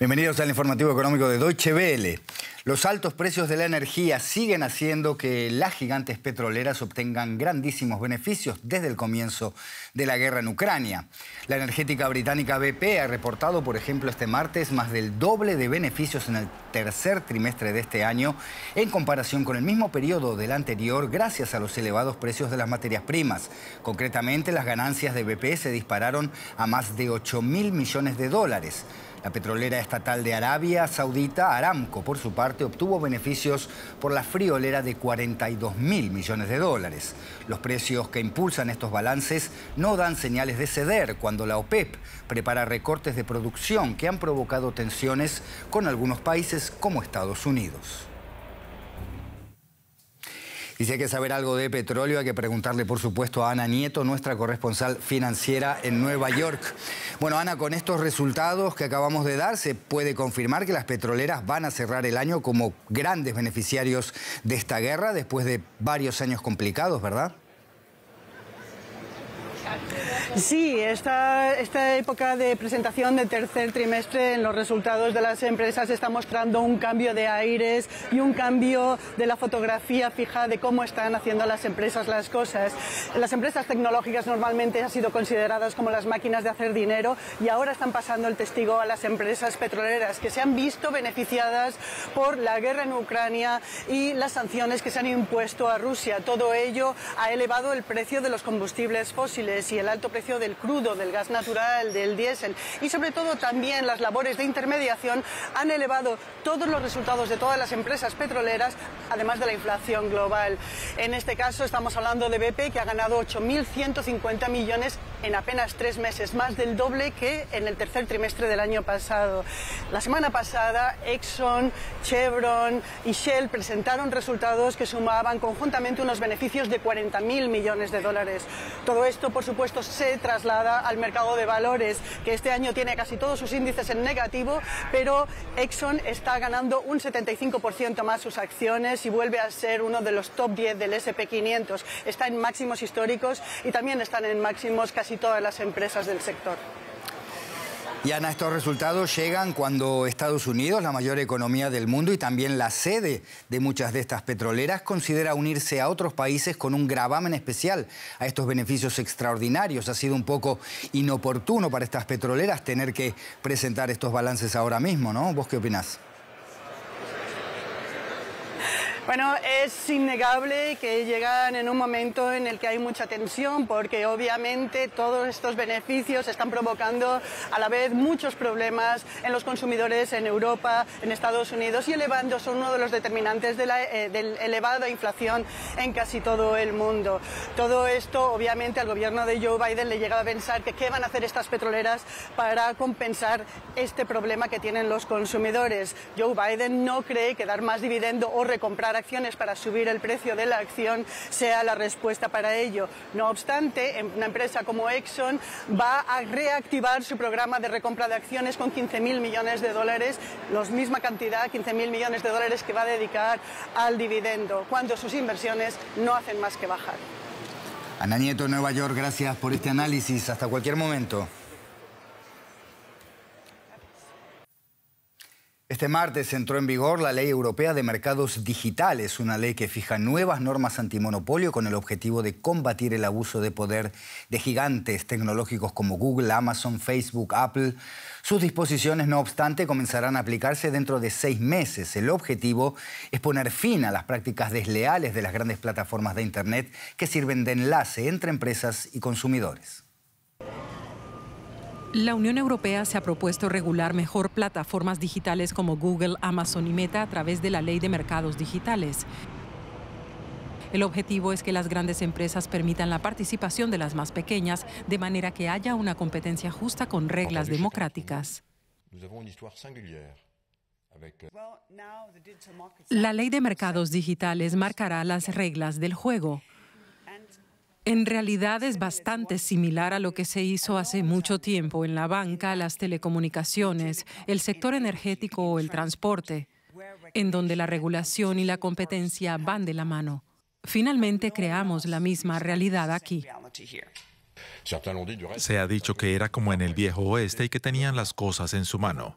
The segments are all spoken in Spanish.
Bienvenidos al informativo económico de Deutsche Welle. Los altos precios de la energía siguen haciendo que las gigantes petroleras obtengan grandísimos beneficios desde el comienzo de la guerra en Ucrania. La energética británica BP ha reportado, por ejemplo, este martes más del doble de beneficios en el tercer trimestre de este año en comparación con el mismo periodo del anterior, gracias a los elevados precios de las materias primas. Concretamente, las ganancias de BP se dispararon a más de 8.000 millones de dólares. La petrolera estatal de Arabia Saudita, Aramco, por su parte, obtuvo beneficios por la friolera de 42.000 millones de dólares. Los precios que impulsan estos balances no dan señales de ceder cuando la OPEP prepara recortes de producción que han provocado tensiones con algunos países como Estados Unidos. Y si hay que saber algo de petróleo, hay que preguntarle, por supuesto, a Ana Nieto, nuestra corresponsal financiera en Nueva York. Bueno, Ana, con estos resultados que acabamos de dar, se puede confirmar que las petroleras van a cerrar el año como grandes beneficiarios de esta guerra después de varios años complicados, ¿verdad? Sí, esta época de presentación del tercer trimestre en los resultados de las empresas está mostrando un cambio de aires y un cambio de la fotografía fija de cómo están haciendo las empresas las cosas. Las empresas tecnológicas normalmente han sido consideradas como las máquinas de hacer dinero y ahora están pasando el testigo a las empresas petroleras que se han visto beneficiadas por la guerra en Ucrania y las sanciones que se han impuesto a Rusia. Todo ello ha elevado el precio de los combustibles fósiles y el alto precio del crudo, del gas natural, del diésel y sobre todo también las labores de intermediación han elevado todos los resultados de todas las empresas petroleras, además de la inflación global. En este caso estamos hablando de BP, que ha ganado 8.150 millones en apenas 3 meses, más del doble que en el tercer trimestre del año pasado. La semana pasada Exxon, Chevron y Shell presentaron resultados que sumaban conjuntamente unos beneficios de 40.000 millones de dólares. Todo esto, por supuesto, se traslada al mercado de valores, que este año tiene casi todos sus índices en negativo, pero Exxon está ganando un 75% más sus acciones y vuelve a ser uno de los top 10 del S&P 500. Está en máximos históricos y también están en máximos casi todas las empresas del sector. Y Ana, estos resultados llegan cuando Estados Unidos, la mayor economía del mundo y también la sede de muchas de estas petroleras, considera unirse a otros países con un gravamen especial a estos beneficios extraordinarios. Ha sido un poco inoportuno para estas petroleras tener que presentar estos balances ahora mismo, ¿no? ¿Vos qué opinás? Bueno, es innegable que llegan en un momento en el que hay mucha tensión porque obviamente todos estos beneficios están provocando a la vez muchos problemas en los consumidores en Europa, en Estados Unidos y son uno de los determinantes de la elevada inflación en casi todo el mundo. Todo esto obviamente al gobierno de Joe Biden le llega a pensar que qué van a hacer estas petroleras para compensar este problema que tienen los consumidores. Joe Biden no cree que dar más dividendo o recomprar acciones para subir el precio de la acción sea la respuesta para ello. No obstante, una empresa como Exxon va a reactivar su programa de recompra de acciones con 15.000 millones de dólares, la misma cantidad, 15.000 millones de dólares que va a dedicar al dividendo, cuando sus inversiones no hacen más que bajar. Ana Nieto, Nueva York, gracias por este análisis. Hasta cualquier momento. Este martes entró en vigor la Ley Europea de Mercados Digitales, una ley que fija nuevas normas antimonopolio con el objetivo de combatir el abuso de poder de gigantes tecnológicos como Google, Amazon, Facebook, Apple. Sus disposiciones, no obstante, comenzarán a aplicarse dentro de 6 meses. El objetivo es poner fin a las prácticas desleales de las grandes plataformas de Internet que sirven de enlace entre empresas y consumidores. La Unión Europea se ha propuesto regular mejor plataformas digitales como Google, Amazon y Meta a través de la Ley de Mercados Digitales. El objetivo es que las grandes empresas permitan la participación de las más pequeñas, de manera que haya una competencia justa con reglas democráticas. La Ley de Mercados Digitales marcará las reglas del juego. En realidad es bastante similar a lo que se hizo hace mucho tiempo en la banca, las telecomunicaciones, el sector energético o el transporte, en donde la regulación y la competencia van de la mano. Finalmente creamos la misma realidad aquí. Se ha dicho que era como en el viejo oeste y que tenían las cosas en su mano.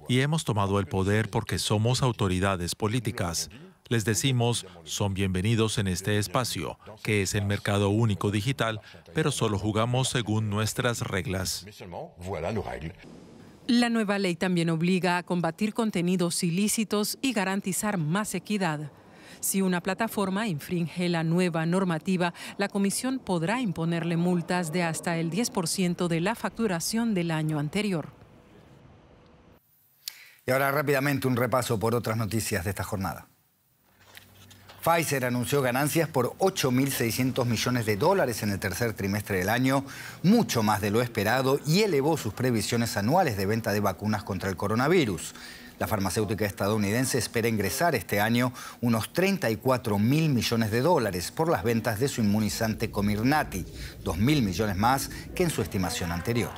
Y hemos tomado el poder porque somos autoridades políticas. Les decimos, son bienvenidos en este espacio, que es el mercado único digital, pero solo jugamos según nuestras reglas. La nueva ley también obliga a combatir contenidos ilícitos y garantizar más equidad. Si una plataforma infringe la nueva normativa, la Comisión podrá imponerle multas de hasta el 10% de la facturación del año anterior. Y ahora rápidamente un repaso por otras noticias de esta jornada. Pfizer anunció ganancias por 8.600 millones de dólares en el tercer trimestre del año, mucho más de lo esperado, y elevó sus previsiones anuales de venta de vacunas contra el coronavirus. La farmacéutica estadounidense espera ingresar este año unos 34.000 millones de dólares por las ventas de su inmunizante Comirnaty, 2.000 millones más que en su estimación anterior.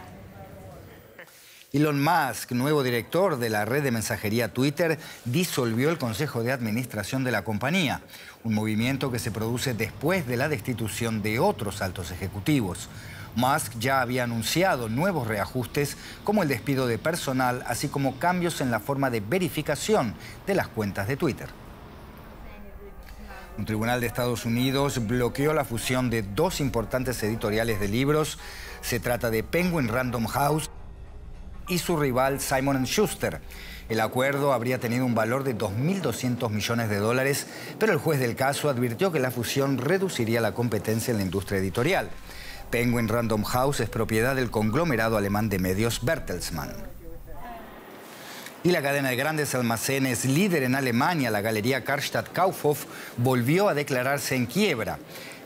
Elon Musk, nuevo director de la red de mensajería Twitter, disolvió el consejo de administración de la compañía, un movimiento que se produce después de la destitución de otros altos ejecutivos. Musk ya había anunciado nuevos reajustes como el despido de personal, así como cambios en la forma de verificación de las cuentas de Twitter. Un tribunal de Estados Unidos bloqueó la fusión de dos importantes editoriales de libros. Se trata de Penguin Random House y su rival Simon & Schuster. El acuerdo habría tenido un valor de 2.200 millones de dólares, pero el juez del caso advirtió que la fusión reduciría la competencia en la industria editorial. Penguin Random House es propiedad del conglomerado alemán de medios Bertelsmann. Y la cadena de grandes almacenes líder en Alemania, la galería Karstadt Kaufhof, volvió a declararse en quiebra.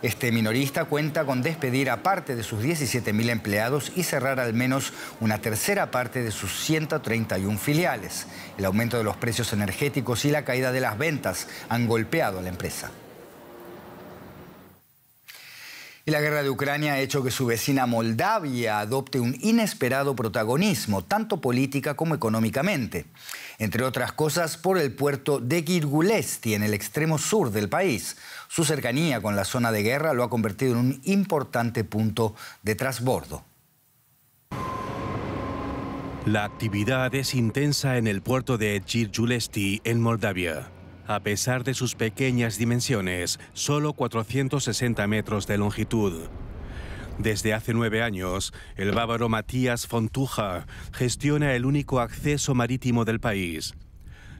Este minorista cuenta con despedir a parte de sus 17.000 empleados y cerrar al menos una tercera parte de sus 131 filiales. El aumento de los precios energéticos y la caída de las ventas han golpeado a la empresa. Y la guerra de Ucrania ha hecho que su vecina Moldavia adopte un inesperado protagonismo, tanto política como económicamente. Entre otras cosas, por el puerto de Girgulesti, en el extremo sur del país. Su cercanía con la zona de guerra lo ha convertido en un importante punto de transbordo. La actividad es intensa en el puerto de Girgulesti, en Moldavia. A pesar de sus pequeñas dimensiones, solo 460 metros de longitud. Desde hace 9 años, el bávaro Matthias von Tucha gestiona el único acceso marítimo del país.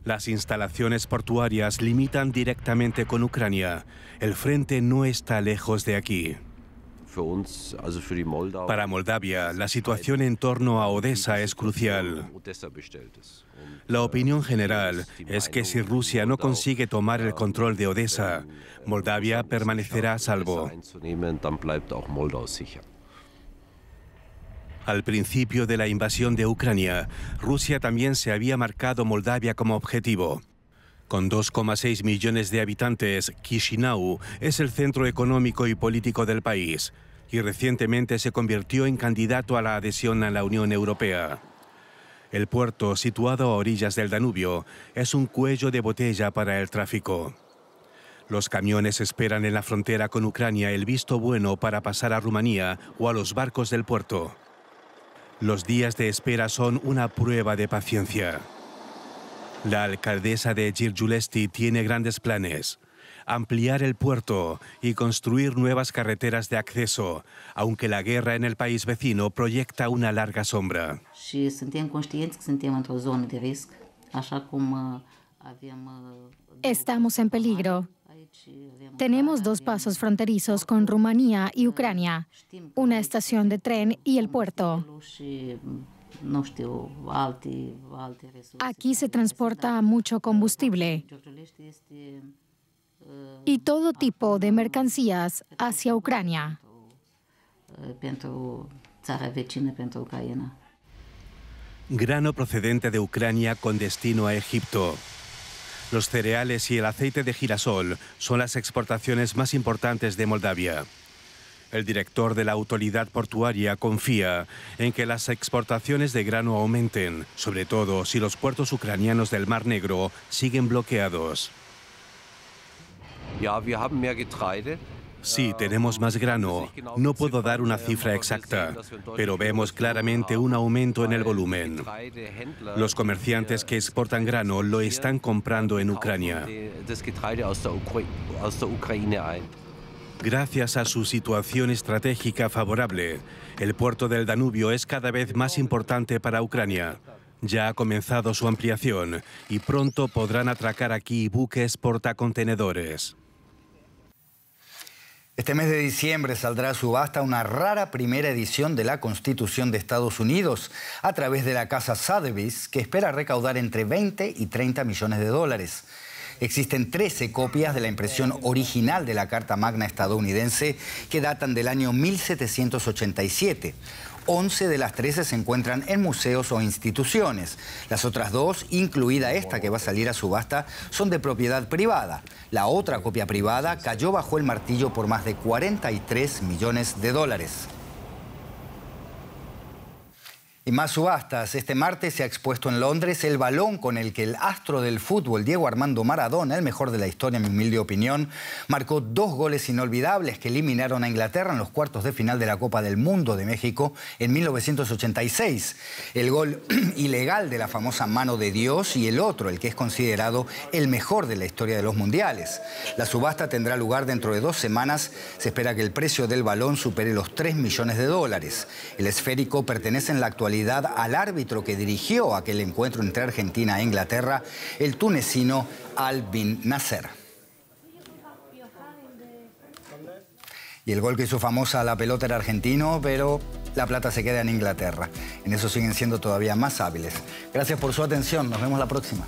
Las instalaciones portuarias limitan directamente con Ucrania. El frente no está lejos de aquí. Para Moldavia, la situación en torno a Odessa es crucial. La opinión general es que si Rusia no consigue tomar el control de Odessa, Moldavia permanecerá a salvo. Al principio de la invasión de Ucrania, Rusia también se había marcado Moldavia como objetivo. Con 2,6 millones de habitantes, Chisinau es el centro económico y político del país y recientemente se convirtió en candidato a la adhesión a la Unión Europea. El puerto, situado a orillas del Danubio, es un cuello de botella para el tráfico. Los camiones esperan en la frontera con Ucrania el visto bueno para pasar a Rumanía o a los barcos del puerto. Los días de espera son una prueba de paciencia. La alcaldesa de Girgulesti tiene grandes planes: ampliar el puerto y construir nuevas carreteras de acceso, aunque la guerra en el país vecino proyecta una larga sombra. Estamos en peligro. Tenemos 2 pasos fronterizos con Rumanía y Ucrania, una estación de tren y el puerto. Aquí se transporta mucho combustible y todo tipo de mercancías hacia Ucrania. Grano procedente de Ucrania con destino a Egipto. Los cereales y el aceite de girasol son las exportaciones más importantes de Moldavia. El director de la autoridad portuaria confía en que las exportaciones de grano aumenten, sobre todo si los puertos ucranianos del Mar Negro siguen bloqueados. Sí, tenemos más grano. No puedo dar una cifra exacta, pero vemos claramente un aumento en el volumen. Los comerciantes que exportan grano lo están comprando en Ucrania. Gracias a su situación estratégica favorable, el puerto del Danubio es cada vez más importante para Ucrania. Ya ha comenzado su ampliación y pronto podrán atracar aquí buques portacontenedores. Este mes de diciembre saldrá a subasta una rara primera edición de la Constitución de Estados Unidos a través de la casa Sotheby's, que espera recaudar entre 20 y 30 millones de dólares. Existen 13 copias de la impresión original de la Carta Magna estadounidense que datan del año 1787. 11 de las 13 se encuentran en museos o instituciones. Las otras 2, incluida esta que va a salir a subasta, son de propiedad privada. La otra copia privada cayó bajo el martillo por más de 43 millones de dólares. Y más subastas. Este martes se ha expuesto en Londres el balón con el que el astro del fútbol, Diego Armando Maradona, el mejor de la historia en mi humilde opinión, marcó 2 goles inolvidables que eliminaron a Inglaterra en los cuartos de final de la Copa del Mundo de México en 1986. El gol ilegal de la famosa mano de Dios y el otro, el que es considerado el mejor de la historia de los mundiales. La subasta tendrá lugar dentro de 2 semanas. Se espera que el precio del balón supere los 3 millones de dólares. El esférico pertenece en la actualidad al árbitro que dirigió aquel encuentro entre Argentina e Inglaterra, el tunecino Al Bin Nasser. Y el gol que hizo famosa la pelota era argentino, pero la plata se queda en Inglaterra. En eso siguen siendo todavía más hábiles. Gracias por su atención. Nos vemos la próxima.